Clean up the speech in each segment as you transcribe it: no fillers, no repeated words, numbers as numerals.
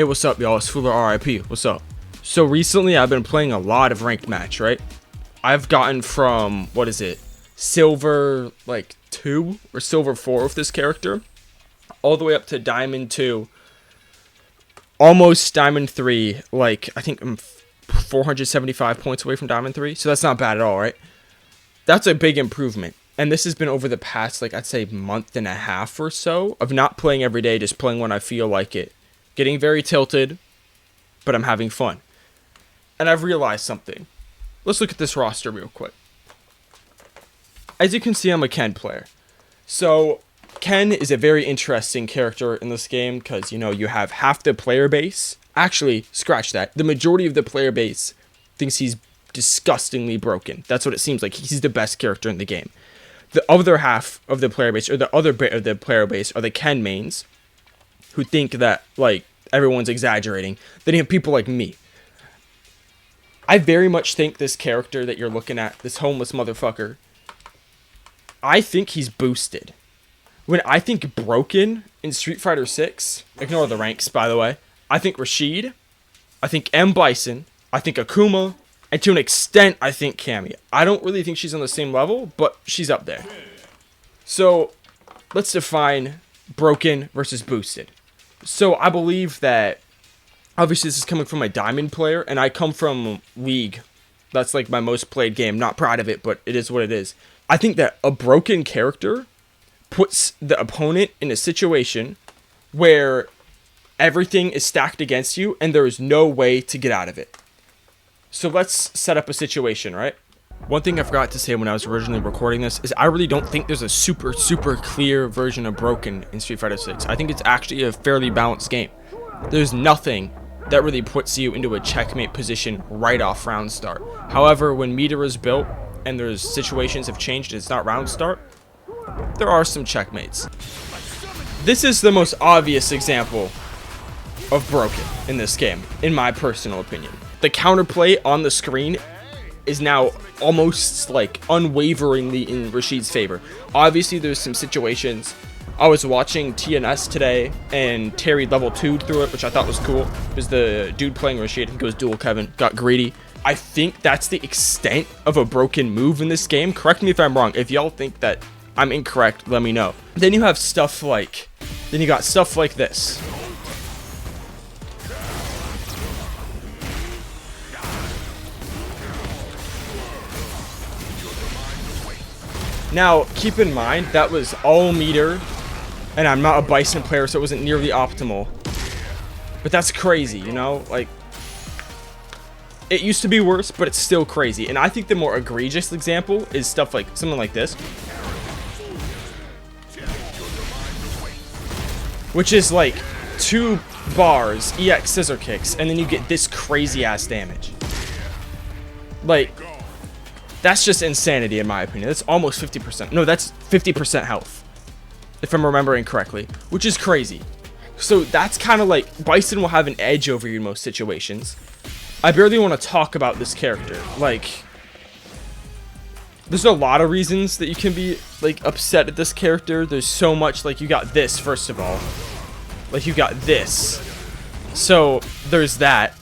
Hey, what's up, y'all? It's Fuller RIP. What's up? So recently, I've been playing a lot of ranked match, right? I've gotten from, what is it, silver, 2 or silver 4 with this character, all the way up to diamond 2, almost diamond 3, I think I'm 475 points away from diamond 3, so that's not bad at all, right? That's a big improvement, and this has been over the past, I'd say month and a half or so, of not playing every day, just playing when I feel like it. Getting very tilted, but I'm having fun. And I've realized something. Let's look at this roster real quick. As you can see, I'm a Ken player. So, Ken is a very interesting character in this game because, you have half the player base. Actually, scratch that. The majority of the player base thinks he's disgustingly broken. That's what it seems like. He's the best character in the game. The other half of the player base, or the other bit of the player base, are the Ken mains, who think that, everyone's exaggerating. Then you have people like me. I very much think this character that you're looking at, this homeless motherfucker, I think he's boosted. When I think broken in Street Fighter 6, ignore the ranks, by the way, I think Rashid, I think M. Bison, I think Akuma, and to an extent, I think Cammy. I don't really think she's on the same level, but she's up there. So, let's define broken versus boosted. So I believe that, obviously this is coming from a diamond player, and I come from League. That's my most played game. Not proud of it, but it is what it is. I think that a broken character puts the opponent in a situation where everything is stacked against you, and there is no way to get out of it. So let's set up a situation, right? One thing I forgot to say when I was originally recording this is I really don't think there's a super clear version of broken in Street Fighter 6. I think it's actually a fairly balanced game. There's nothing that really puts you into a checkmate position right off round start. However, when meter is built and there's situations have changed and it's not round start, there are some checkmates. This is the most obvious example of broken in this game, in my personal opinion. The counterplay on the screen is now almost unwaveringly in Rashid's favor. Obviously, there's some situations. I was watching TNS today, and Terry level 2'd through it, which I thought was cool, because the dude playing Rashid, he goes dual Kevin, got greedy. I think that's the extent of a broken move in this game. Correct me if I'm wrong. If y'all think that I'm incorrect, let me know. Then you have stuff then you got stuff like this. Now, keep in mind, that was all meter, and I'm not a Bison player, so it wasn't nearly optimal. But that's crazy, it used to be worse, but it's still crazy. And I think the more egregious example is stuff like something like this, which is 2 bars, EX scissor kicks, and then you get this crazy ass damage. That's just insanity in my opinion. That's almost 50%. No, that's 50% health, if I'm remembering correctly, which is crazy. So that's kind of Bison will have an edge over you in most situations. I barely want to talk about this character. There's a lot of reasons that you can be upset at this character. There's so much. You got this, first of all. You got this. So there's that.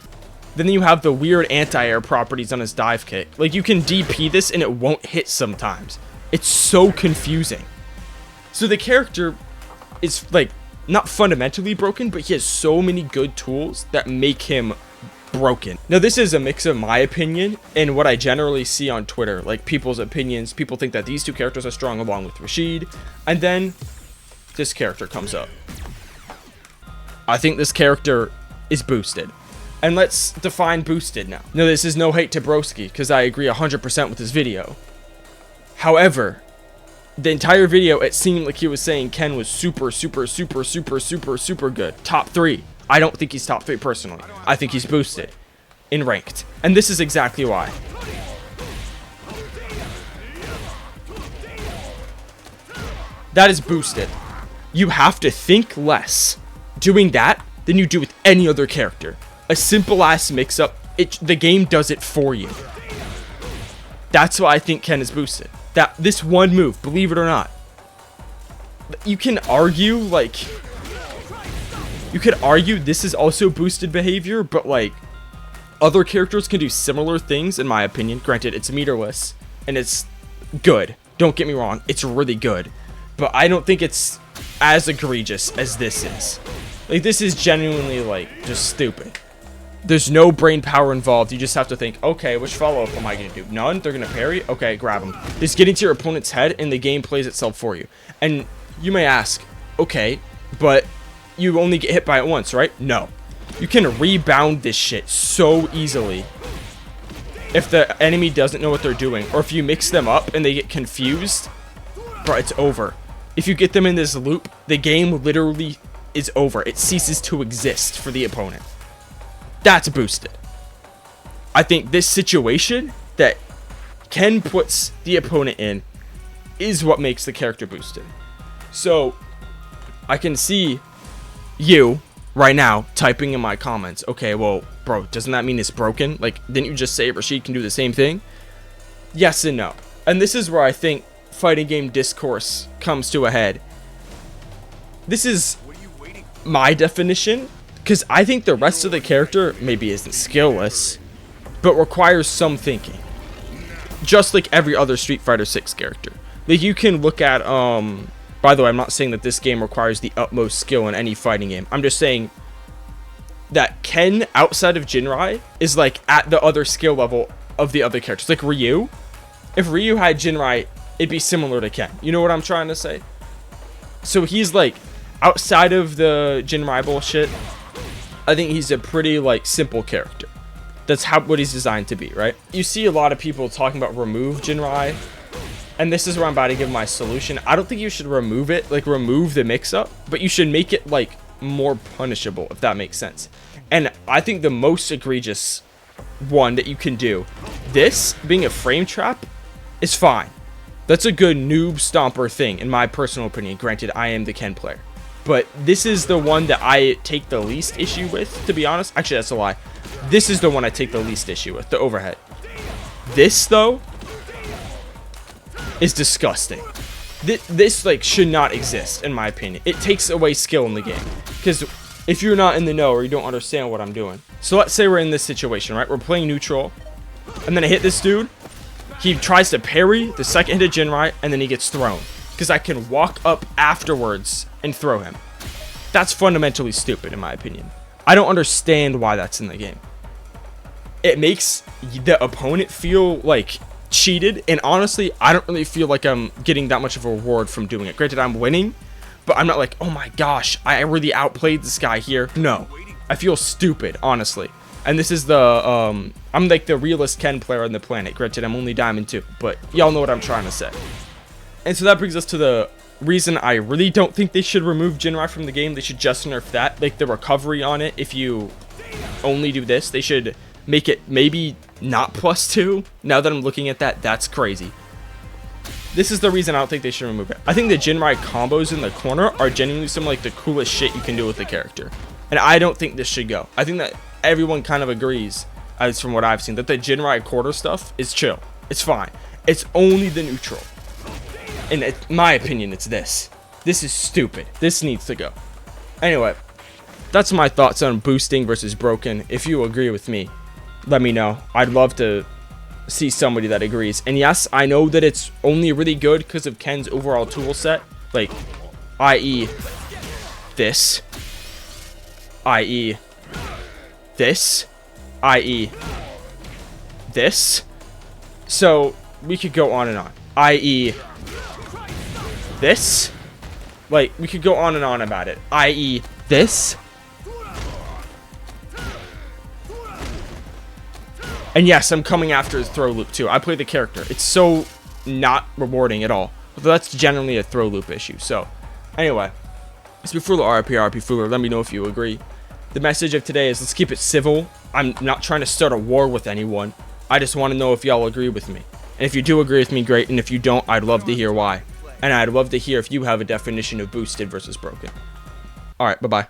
Then you have the weird anti-air properties on his dive kick. You can DP this and it won't hit sometimes. It's so confusing. So the character is not fundamentally broken, but he has so many good tools that make him broken. Now this is a mix of my opinion and what I generally see on Twitter, people's opinions. People think that these two characters are strong along with Rashid, and then this character comes up. I think this character is boosted. And let's define boosted now. Now, this is no hate to Broski, because I agree 100% with this video. However, the entire video, it seemed like he was saying Ken was super good. Top 3. I don't think he's top 3 personally. I think he's boosted in ranked. And this is exactly why. That is boosted. You have to think less doing that than you do with any other character. A simple ass mix up, the game does it for you. That's why I think Ken is boosted. This one move, believe it or not. You can argue You could argue this is also boosted behavior, but like other characters can do similar things in my opinion. Granted, it's meterless and it's good. Don't get me wrong, it's really good. But I don't think it's as egregious as this is. Like, this is genuinely like just stupid. There's no brain power involved. You just have to think, okay, which follow-up am I going to do? None? They're going to parry? Okay, grab them. Just get into your opponent's head and the game plays itself for you. And you may ask, okay, but you only get hit by it once, right? No. You can rebound this shit so easily if the enemy doesn't know what they're doing. Or if you mix them up and they get confused, bro, it's over. If you get them in this loop, the game literally is over. It ceases to exist for the opponent. That's boosted. I think this situation that Ken puts the opponent in is what makes the character boosted. So I can see you right now typing in my comments, okay, well, bro, doesn't that mean it's broken? Like, didn't you just say Rashid can do the same thing? Yes and no. And this is where I think fighting game discourse comes to a head. This is my definition, because I think the rest of the character maybe isn't skillless, but requires some thinking. Just like every other Street Fighter 6 character. Like, you can look at, by the way, I'm not saying that this game requires the utmost skill in any fighting game. I'm just saying that Ken, outside of Jinrai, is like at the other skill level of the other characters. Like Ryu. If Ryu had Jinrai, it'd be similar to Ken. You know what I'm trying to say? So he's like, outside of the Jinrai bullshit, I think he's a pretty like simple character. That's what he's designed to be, right? You see a lot of people talking about remove Jinrai, and this is where I'm about to give my solution. I don't think you should remove it, like remove the mix-up, but you should make it like more punishable, if that makes sense. And I think the most egregious one that you can do, this being a frame trap, is fine. That's a good noob stomper thing, in my personal opinion. Granted, I am the Ken player. But this is the one that I take the least issue with, to be honest. Actually, that's a lie. This is the one I take the least issue with, the overhead. This, though, is disgusting. This like, should not exist, in my opinion. It takes away skill in the game. Because if you're not in the know or you don't understand what I'm doing. So let's say we're in this situation, right? We're playing neutral. And then I hit this dude. He tries to parry the second hit of Jinrai, and then he gets thrown. Because I can walk up afterwards and throw him. That's fundamentally stupid, in my opinion. I don't understand why that's in the game. It makes the opponent feel like cheated, and honestly, I don't really feel like I'm getting that much of a reward from doing it. Granted, I'm winning, but I'm not like, oh my gosh, I really outplayed this guy here. No, I feel stupid, honestly. And this is the, I'm like the realest Ken player on the planet. Granted, I'm only Diamond 2, but y'all know what I'm trying to say. And so that brings us to the reason I really don't think they should remove Jinrai from the game. They should just nerf that. Like, the recovery on it, if you only do this, they should make it maybe not +2. Now that I'm looking at that, that's crazy. This is the reason I don't think they should remove it. I think the Jinrai combos in the corner are genuinely some like the coolest shit you can do with the character. And I don't think this should go. I think that everyone kind of agrees, as from what I've seen, that the Jinrai quarter stuff is chill. It's fine. It's only the neutral. In my opinion, it's this. This is stupid. This needs to go. Anyway, that's my thoughts on boosting versus broken. If you agree with me, let me know. I'd love to see somebody that agrees. And yes, I know that it's only really good because of Ken's overall tool set. Like, i.e. this. i.e. this. i.e. this. So, we could go on and on. i.e. this. Like, we could go on and on about it. i.e. this. And yes, I'm coming after his throw loop too. I play the character. It's so not rewarding at all. Although that's generally a throw loop issue. So, anyway. It's before RP Fuller. Let me know if you agree. The message of today is let's keep it civil. I'm not trying to start a war with anyone. I just want to know if y'all agree with me. And if you do agree with me, great. And if you don't, I'd love to hear why. And I'd love to hear if you have a definition of boosted versus broken. Alright, bye-bye.